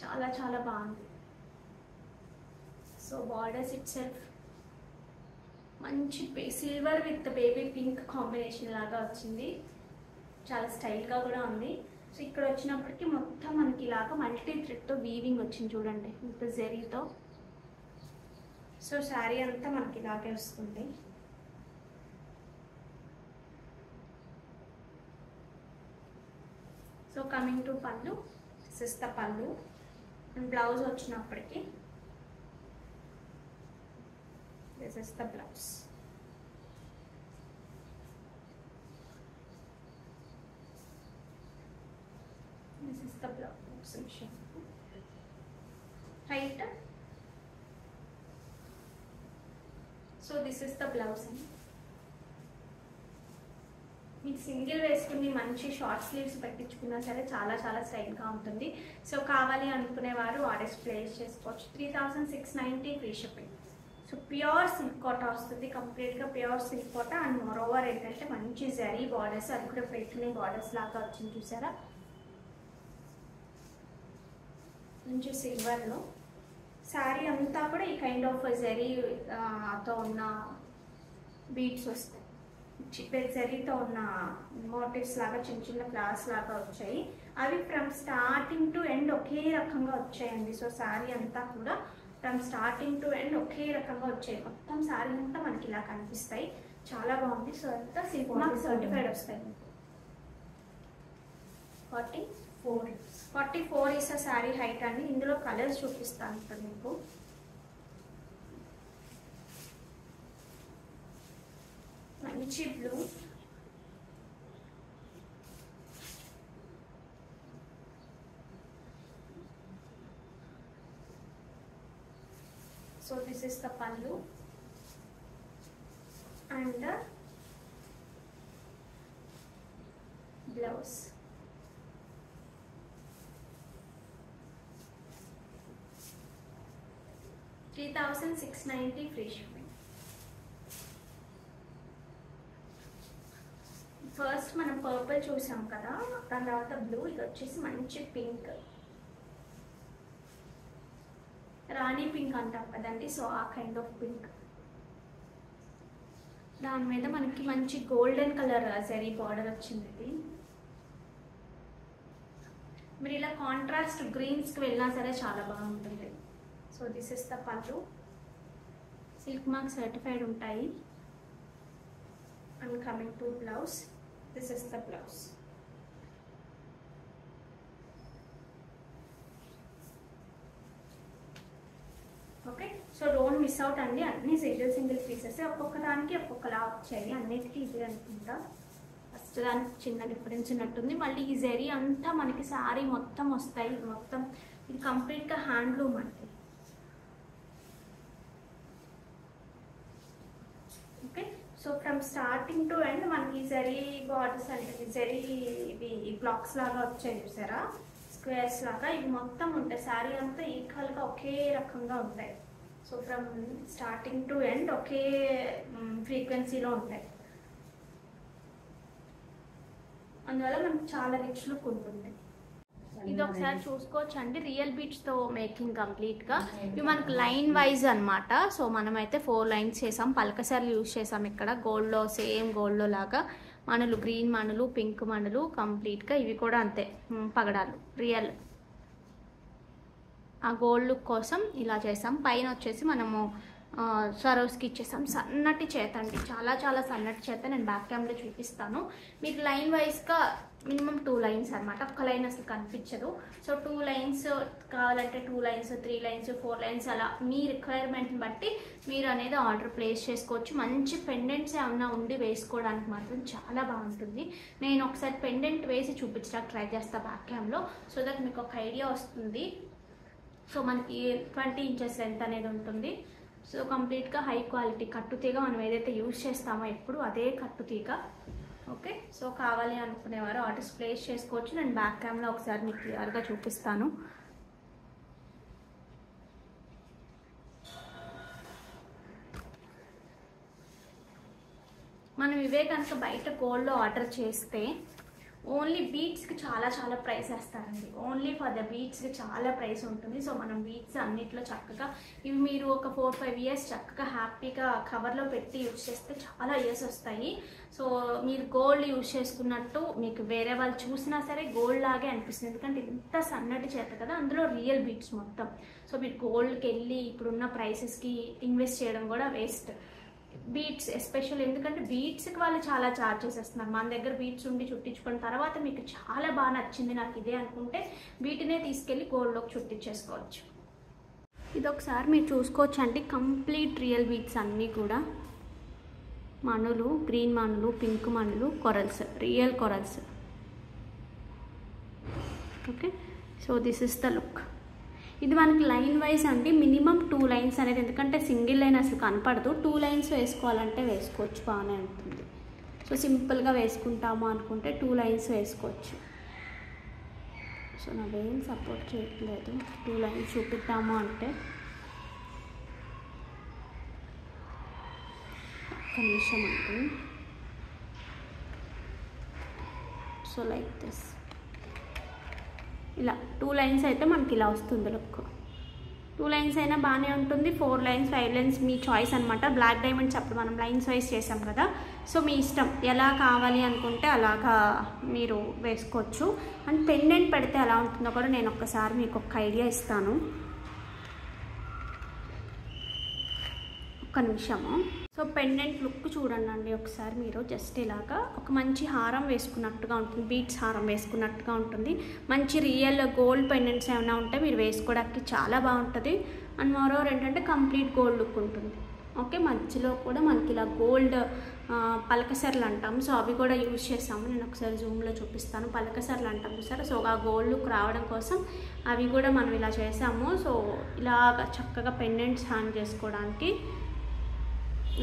చాలా చాలా బాగుంది. సో బార్డర్స్ ఇట్ సెల్ఫ్ మంచి silver with baby pink combination లాగా వచ్చింది. చాలా స్టైల్గా కూడా ఉంది. సో ఇక్కడ వచ్చినప్పటికీ మొత్తం మనకి ఇలాగా మల్టీ థ్రెడ్తో వీవింగ్ వచ్చింది చూడండి, విత్ జెరీతో. సో శారీ అంతా మనకి ఇలాగే వస్తుంది. సో కమింగ్ టు పళ్ళు, this is the pallu. And blouse వచ్చినప్పటికీ this is the blouse. This is the blouse section. Right? So this is the blouse. మీకు సింగిల్ వేసుకుని మంచి షార్ట్ స్లీవ్స్ పెట్టించుకున్నా సరే చాలా చాలా స్టైల్గా ఉంటుంది. సో కావాలి అనుకునేవారు ఆర్డర్స్ ప్లేస్ చేసుకోవచ్చు. 3690 free shipping. So pure silk Kota వస్తుంది, కంప్లీట్గా pure silk Kota. And moreover ఏంటంటే మంచి జరీ బార్డర్స్, అది కూడా పెట్టుకునే బార్డర్స్ లాగా వచ్చింది చూసారా, మంచి సిల్వర్లో. శారీ అంతా కూడా ఈ కైండ్ ఆఫ్ జరీతో ఉన్న బీడ్స్ వస్తాయి, జరీతో ఉన్న మోటివ్స్ లాగా చిన్న చిన్న ఫ్లవర్స్ లాగా వచ్చాయి. అవి ఫ్రమ్ స్టార్టింగ్ టు ఎండ్ ఒకే రకంగా వచ్చాయండి. సో శారీ అంతా కూడా ఫ్రమ్ స్టార్టింగ్ టు ఎండ్ ఒకే రకంగా వచ్చాయి. మొత్తం శారీ అంతా మనకి ఇలా కనిపిస్తాయి, చాలా బాగుంది. సో అంతా సిల్క్ మార్క్ సర్టిఫైడ్ వస్తాయి. 44 ఈస్ ఆ శారీ హైట్ అండి. ఇందులో కలర్స్ చూపిస్తాను ఇప్పుడు మీకు. మంచి blue, so this is the pallu and the blouse. $3,690 free shipping. First మనం పర్పుల్ చూసాం కదా, దాని తర్వాత బ్లూ, ఇది వచ్చేసి మంచి పింక్, రాణి పింక్ అంటాం కదండి. సో ఆ కైండ్ ఆఫ్ పింక్. దాని మీద మనకి మంచి గోల్డెన్ కలర్ జరీ బార్డర్ వచ్చింది. ఇది మీరు ఇలా కాంట్రాస్ట్ గ్రీన్స్కి వెళ్ళినా సరే చాలా బాగుంటుంది. సో దిస్ ఇస్ ద పల్లు, సిల్క్ మార్క్ సర్టిఫైడ్ ఉంటాయి. And coming to blouse, this is the blouse. Okay, so don't miss out అండి. అన్ని సింగిల్ పీసెస్, ఒక్కొక్క దానికి ఒక్కొక్కలా వచ్చాయి. అన్నిటికీ ఇది అనుకుంటా. ఫస్ట్ దానికి చిన్న డిఫరెన్స్ ఉన్నట్టుంది. మళ్ళీ ఈ జరీ అంతా మనకి శారీ మొత్తం వస్తాయి. ఇది మొత్తం ఇది కంప్లీట్గా హ్యాండ్లూమ్ అండి. Okay, so from starting to end మనకి జరీ బార్డర్స్ అంటే జరీ ఇవి బ్లాక్స్ లాగా వచ్చాయి చూసారా, స్క్వేర్స్ లాగా. ఇవి మొత్తం ఉంటాయి, శారీ అంతా ఈక్వల్గా ఒకే రకంగా ఉంటాయి. So from starting to end ఒకే ఫ్రీక్వెన్సీలో ఉంటాయి. అందువల్ల మనకు చాలా రిచ్ లుక్ ఉంటుంది. ఇది ఒకసారి చూసుకోవచ్చు అండి. రియల్ బీట్స్తో మేకింగ్ కంప్లీట్గా. ఇవి మనకు లైన్ వైజ్ అనమాట. సో మనమైతే 4 లైన్స్ చేసాం, పలకసారి యూజ్ చేసాం. ఇక్కడ గోల్డ్లో సేమ్ గోల్డ్లో లాగా మణులు, గ్రీన్ మణులు, పింక్ మణులు కంప్లీట్గా. ఇవి కూడా అంతే పగడాలు రియల్. ఆ గోల్డ్ లుక్ కోసం ఇలా చేసాం. పైన వచ్చేసి మనము సరోస్కి ఇచ్చేసాం. సన్నటి చేత అండి, చాలా చాలా సన్నటి చేత. నేను బ్యాక్ క్యామ్లో చూపిస్తాను మీకు. లైన్ వైజ్గా మినిమం 2 లైన్స్ అనమాట. ఒక్క లైన్ అసలు కనిపించదు. సో 2 లైన్స్ కావాలంటే 2 లైన్స్, 3 లైన్స్, 4 లైన్స్ అలా మీ రిక్వైర్మెంట్ని బట్టి మీరు అనేది ఆర్డర్ ప్లేస్ చేసుకోవచ్చు. మంచి పెండెంట్స్ ఏమన్నా ఉండి వేసుకోవడానికి మాత్రం చాలా బాగుంటుంది. నేను ఒకసారి పెండెంట్ వేసి చూపించడానికి ట్రై చేస్తాను బ్యాక్ క్యామ్లో, సో దట్ మీకు ఒక ఐడియా వస్తుంది. సో మనకి 20 ఇంచెస్ లెంత్ అనేది ఉంటుంది. సో కంప్లీట్గా హై క్వాలిటీ కట్టుతీగ మనం ఏదైతే యూజ్ చేస్తామో ఎప్పుడు అదే కట్టుతీగ. ఓకే, సో కావాలి అనుకునేవారు ఆర్డర్స్ ప్లేస్ చేసుకోవచ్చు. నేను బ్యాక్ క్యామ్లో ఒకసారి మీకు క్లియర్గా చూపిస్తాను. మనం ఇవే కనుక బయట గోల్డ్లో ఆర్డర్ చేస్తే ఓన్లీ బీట్స్కి చాలా చాలా ప్రైస్ వేస్తారండి. ఓన్లీ ఫర్ ద బీట్స్కి చాలా ప్రైస్ ఉంటుంది. సో మనం బీట్స్ అన్నిట్లో చక్కగా ఇవి మీరు ఒక 4-5 ఇయర్స్ చక్కగా హ్యాపీగా కవర్లో పెట్టి యూజ్ చేస్తే చాలా ఇయర్స్ వస్తాయి. సో మీరు గోల్డ్ యూజ్ చేసుకున్నట్టు మీకు వేరే వాళ్ళు చూసినా సరే గోల్డ్ లాగే అనిపిస్తుంది. ఎందుకంటే ఇంత సన్నటి చేత కదా, అందులో రియల్ బీట్స్ మొత్తం. సో మీరు గోల్డ్కి వెళ్ళి ఇప్పుడున్న ప్రైసెస్కి ఇన్వెస్ట్ చేయడం కూడా వేస్ట్. బీట్స్ ఎస్పెషల్, ఎందుకంటే బీట్స్కి వాళ్ళు చాలా ఛార్జ్ చేసేస్తున్నారు. మన దగ్గర బీట్స్ ఉండి చుట్టించుకున్న తర్వాత మీకు చాలా బాగా నచ్చింది నాకు ఇదే అనుకుంటే వీటినే తీసుకెళ్ళి గోల్డ్లోకి చుట్టించేసుకోవచ్చు. ఇది ఒకసారి మీరు చూసుకోవచ్చు అండి. కంప్లీట్ రియల్ బీట్స్ అన్నీ కూడా మణులు, గ్రీన్ మణులు, పింక్ మణులు, corals, real corals. Okay, so this is the look. ఇది మనకి లైన్ వైజ్ అండి. మినిమం 2 లైన్స్ అనేది, ఎందుకంటే సింగిల్ లైన్ అసలు కనపడదు. 2 లైన్స్ వేసుకోవాలంటే వేసుకోవచ్చు, బాగానే ఉంటుంది. సో సింపుల్గా వేసుకుంటాము అనుకుంటే 2 లైన్స్ వేసుకోవచ్చు. సో నావేం సపోర్ట్ చేయట్లేదు. 2 లైన్స్ చూపిద్దాము అంటే ఒక్క నిమిషం అండి. సో లైక్ దిస్, ఇలా 2 లైన్స్ అయితే మనకి ఇలా వస్తుంది లుక్. 2 లైన్స్ అయినా బాగానే ఉంటుంది. 4 లైన్స్, 5 లైన్స్ మీ చాయిస్ అనమాట. బ్లాక్ డైమండ్స్ అప్పుడు మనం లైన్స్ వైజ్ చేసాం కదా, సో మీ ఇష్టం ఎలా కావాలి అనుకుంటే అలాగా మీరు వేసుకోవచ్చు. అండ్ పెండెంట్ పెడితే ఎలా ఉంటుందో కూడా నేను ఒక్కసారి మీకు ఒక ఐడియా ఇస్తాను. ఒక్క నిమిషము. సో పెండెంట్ లుక్ చూడండి అండి ఒకసారి మీరు. జస్ట్ ఇలాగా ఒక మంచి హారం వేసుకున్నట్టుగా ఉంటుంది, బీట్స్ హారం వేసుకున్నట్టుగా ఉంటుంది. మంచి రియల్ గోల్డ్ పెండెంట్స్ ఏమైనా ఉంటే మీరు వేసుకోవడానికి చాలా బాగుంటుంది. అండ్ మరోవర్ ఏంటంటే కంప్లీట్ గోల్డ్ లుక్ ఉంటుంది. ఓకే, మధ్యలో కూడా మనకి ఇలా గోల్డ్ పలకసర్లు అంటాం. సో అవి కూడా యూజ్ చేస్తాము. నేను ఒకసారి జూమ్లో చూపిస్తాను. పలకసర్లు అంటాం చూసారా, సో ఆ గోల్డ్ లుక్ రావడం కోసం అవి కూడా మనం ఇలా చేసాము. సో ఇలాగ చక్కగా పెండెంట్స్ హ్యాంగ్ చేసుకోవడానికి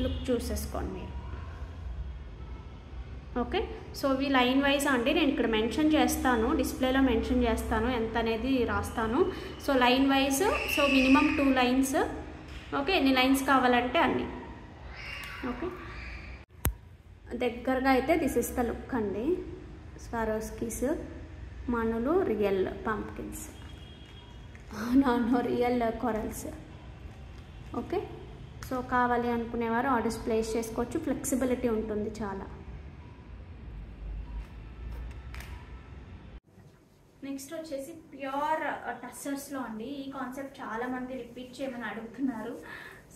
లుక్ చూసేసుకోండి మీరు. ఓకే, సో ఇవి లైన్ వైజ్ అండి. నేను ఇక్కడ మెన్షన్ చేస్తాను, డిస్ప్లేలో మెన్షన్ చేస్తాను, ఎంత అనేది రాస్తాను. So line wise, so minimum 2 lines. Okay, ఎన్ని లైన్స్ కావాలంటే అన్ని. ఓకే, దగ్గరగా అయితే దిస్ ఇస్ ద లుక్ అండి. స్వారోస్కీస్, మణులు, real pumpkins, real corals. Okay, so కావాలి అనుకునేవారు ఆర్డర్స్ ప్లేస్ చేసుకోవచ్చు. ఫ్లెక్సిబిలిటీ ఉంటుంది చాలా. నెక్స్ట్ వచ్చేసి ప్యూర్ టస్సర్స్లో అండి. ఈ కాన్సెప్ట్ చాలామంది రిపీట్ చేయమని అడుగుతున్నారు.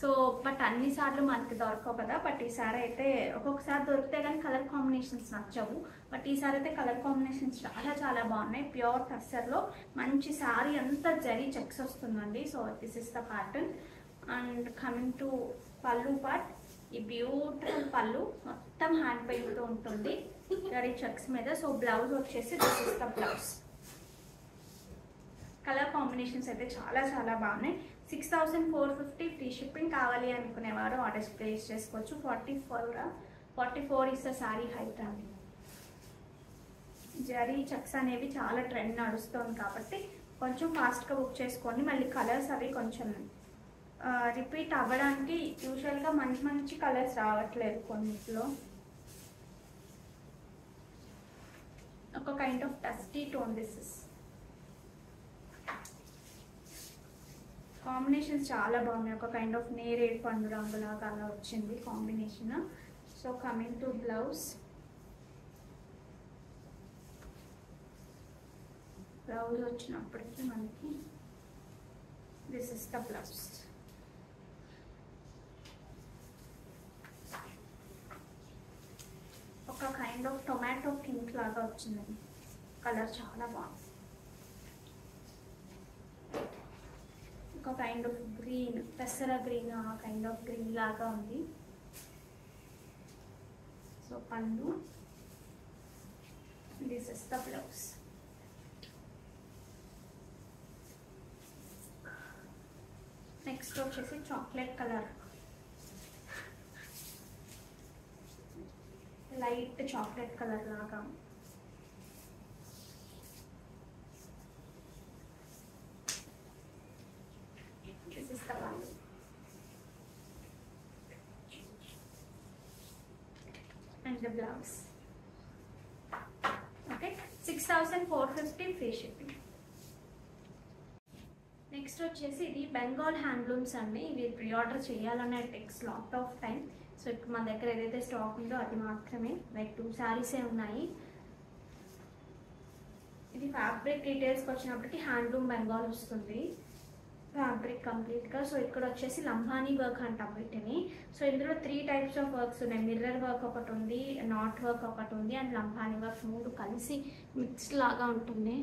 సో బట్ అన్నిసార్లు మనకి దొరకవు కదా. బట్ ఈసారి అయితే ఒక్కొక్కసారి దొరికితే కానీ కలర్ కాంబినేషన్స్ నచ్చవు. బట్ ఈసారి అయితే కలర్ కాంబినేషన్స్ చాలా చాలా బాగున్నాయి. ప్యూర్ టస్సర్లో మంచి శారీ అంతా జరీ చెక్స్ వస్తుందండి. So this is the pattern. And coming to పళ్ళు పార్ట్, ఈ బ్యూటిఫుల్ పళ్ళు మొత్తం హ్యాండ్ పెయింట్తో ఉంటుంది జరీ చెక్స్ మీద. సో బ్లౌజ్ వచ్చేసి this is the blouse. Colour combinations అయితే చాలా చాలా బాగున్నాయి. 6450 ఫ్రీ షిప్పింగ్. కావాలి అనుకునేవారు ఆర్డర్స్ ప్లేస్ చేసుకోవచ్చు. 44 ఇస్ ద శారీ హైట్ అండి. జరీ చెక్స్ అనేవి చాలా ట్రెండ్ నడుస్తుంది కాబట్టి కొంచెం ఫాస్ట్గా బుక్ చేసుకోండి. మళ్ళీ కలర్స్ అవి కొంచెం రిపీట్ అవ్వడానికి యూజువల్గా మంచి మంచి కలర్స్ రావట్లేదు కొన్నిట్లో. ఒక kind of dusty tone. This is combinations చాలా బాగున్నాయి. ఒక కైండ్ ఆఫ్ నేరేడ్ పండు రంగులాగా అలా వచ్చింది combination. So coming to blouse. Blouse వచ్చినప్పటికీ మనకి దిస్ ఇస్ ద బ్లౌజ్. ఒక కైండ్ ఆఫ్ టొమాటో పింక్ లాగా వచ్చిందండి. కలర్ చాలా బాగుంది. ఒక కైండ్ ఆఫ్ గ్రీన్, పెసర గ్రీన్, ఆ కైండ్ ఆఫ్ గ్రీన్ లాగా ఉంది. సో పండు, this is the blouse. Next వచ్చేసి chocolate colour, light chocolate colour లాగా. This is the pallu and the blouse. Okay, 6450 free shipping. Next వచ్చేసి ఇది బెంగాల్ హ్యాండ్లూమ్స్ అండి. ఇవి ప్రీ ఆర్డర్ చేయాలనే takes lot of time. So ఇప్పుడు మన దగ్గర ఏదైతే స్టాక్ ఉందో అది మాత్రమే, లైక్ 2 శారీసే ఉన్నాయి. ఇది ఫ్యాబ్రిక్ డీటెయిల్స్కి వచ్చినప్పటికీ హ్యాండ్లూమ్ బెంగాల్ వస్తుంది ఫ్యాబ్రిక్ కంప్లీట్గా. సో ఇక్కడ వచ్చేసి లంబానీ వర్క్ అంటాం వీటిని. సో ఇందులో 3 టైప్స్ ఆఫ్ వర్క్స్ ఉన్నాయి. మిర్రర్ వర్క్ ఒకటి ఉంది, నాట్ వర్క్ ఒకటి ఉంది, అండ్ లంబానీ వర్క్ 3 కలిసి మిక్స్డ్ లాగా ఉంటుంది.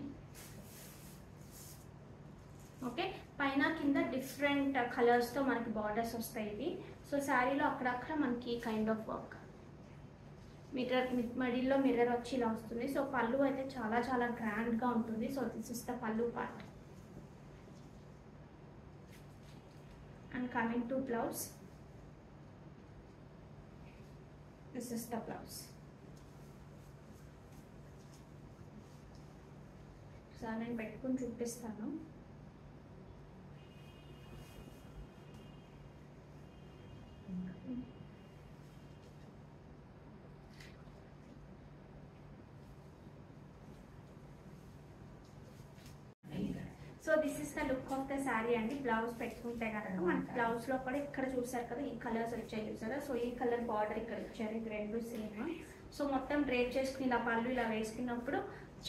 ఓకే, పైన కింద డిఫరెంట్ కలర్స్తో మనకి బార్డర్స్ వస్తాయి ఇవి. సో శారీలో అక్కడక్కడ మనకి కైండ్ ఆఫ్ వర్క్, మిర్రర్ మిడిల్లో మిర్రర్ వచ్చి ఇలా వస్తుంది. సో పళ్ళు అయితే చాలా చాలా గ్రాండ్గా ఉంటుంది. So this is the pallu part. And coming to blouse, this is the blouse. Sir నేను పెట్టుకుని చూపిస్తాను. So this is the look of the sari అండి. బ్లౌజ్ పెట్టుకుంటే కనుక మనకి బ్లౌజ్లో కూడా ఇక్కడ చూసారు కదా ఈ కలర్స్ వచ్చాయి చూసారా. సో ఈ కలర్ బార్డర్ ఇక్కడ ఇచ్చారు, ఇది 2 సేమ్. సో మొత్తం డ్రేప్ చేసుకుని ఇలా పళ్ళు ఇలా వేసుకున్నప్పుడు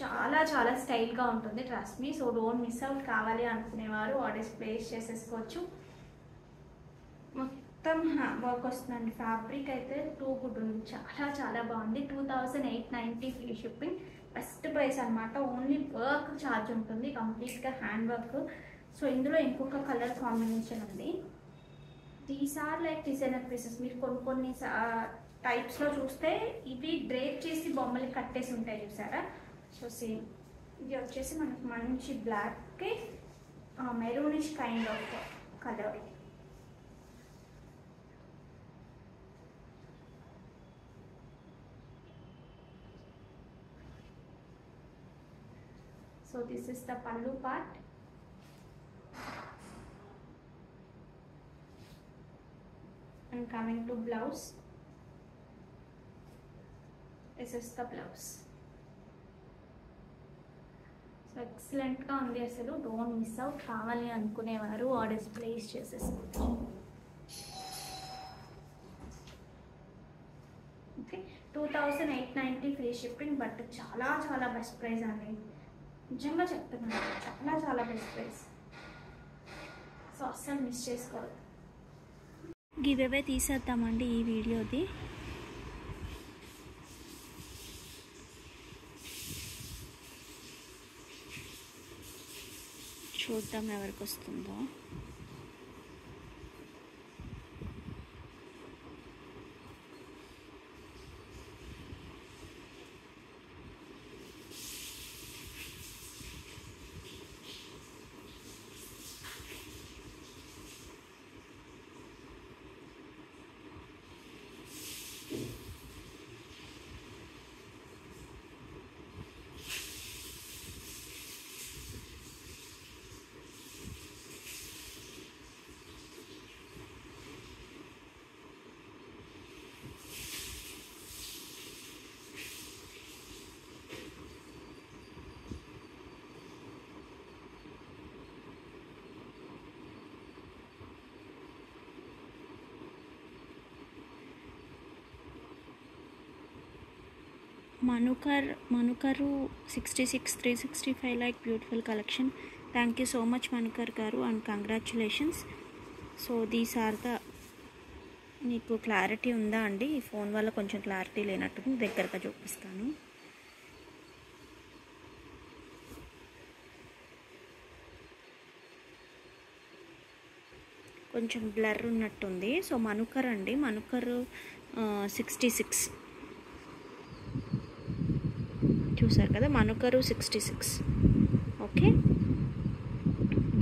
చాలా చాలా స్టైల్గా ఉంటుంది, trust me. So don't miss out. కావాలి అనుకునేవారు ఆర్డర్స్ ప్లేస్ చేసేసుకోవచ్చు. మొత్తం వర్క్ వస్తుందండి. ఫ్యాబ్రిక్ అయితే టూ గుడ్ ఉంది, చాలా చాలా బాగుంది. 2890 ఫ్రీ షిప్పింగ్, బెస్ట్ ప్రైస్ అనమాట. ఓన్లీ వర్క్ ఛార్జ్ ఉంటుంది, కంప్లీట్గా హ్యాండ్ వర్క్. సో ఇందులో ఇంకొక కలర్ కాంబినేషన్ ఉంది. These are like designer pieces. మీరు కొన్ని టైప్స్లో చూస్తే ఇవి డ్రేప్ చేసి బొమ్మలు కట్టేసి ఉంటాయి చూసారా. సో సేమ్ ఇది వచ్చేసి మనకు మంచి బ్లాక్కి maroonish kind of colour. So this is the pallu part. And coming to blouse, this is the blouse. So ఎక్సలెంట్గా ఉంది అసలు. Don't miss out. కావాలి అనుకునేవారు ఆర్డర్స్ ప్లేస్ చేసేసుకోవచ్చు. ఓకే, 2890 ఫ్రీ షిప్పింగ్, బట్ చాలా చాలా బెస్ట్ ప్రైస్ అండి. నిజంగా చెప్తున్నాను, చాలా చాలా బెస్ట్ ప్రైస్. సో అస్సలు మిస్ చేసుకోవద్దు. గివ్ అవే తీసేద్దామండి ఈ వీడియోది. చూద్దాం ఎవరికి వస్తుందో. మనుకరు 66 365 like beautiful collection. Thank you so much Manukar garu and congratulations. So these are the, మీకు క్లారిటీ ఉందా అండి? ఈ ఫోన్ వల్ల కొంచెం క్లారిటీ లేనట్టుంది, దగ్గరగా చూపిస్తాను. కొంచెం బ్లర్ ఉన్నట్టుంది. సో మనుకర్ అండి, మనుకరు 66 చూసారు కదా, మనుకరు 66. ఓకే,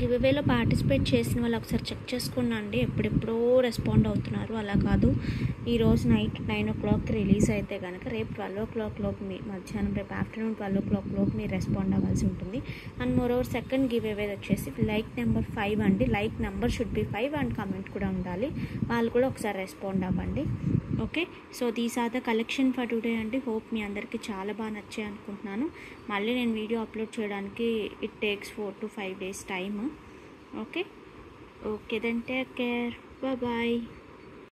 గివ్ అవేలో పార్టిసిపేట్ చేసిన వాళ్ళు ఒకసారి చెక్ చేసుకోండి అండి. ఎప్పుడెప్పుడో రెస్పాండ్ అవుతున్నారు, అలా కాదు. ఈరోజు నైట్ 9 o'clock రిలీజ్ అయితే కనుక రేపు 12 o'clock లోపు మధ్యాహ్నం రేపు ఆఫ్టర్నూన్ 12 o'clock లోపు మీరు రెస్పాండ్ అవ్వాల్సి ఉంటుంది. And moreover second give away వచ్చేసి లైక్ నెంబర్ 5 అండి. Like number should be 5 and comment కూడా ఉండాలి. వాళ్ళు కూడా ఒకసారి రెస్పాండ్ అవ్వండి. Okay, so these are the collection for today అండి. హోప్ మీ అందరికీ చాలా బాగా నచ్చాయి అనుకుంటున్నాను. మళ్ళీ నేను వీడియో అప్లోడ్ చేయడానికి it takes 4 to 5 days time. Okay, then take care, bye.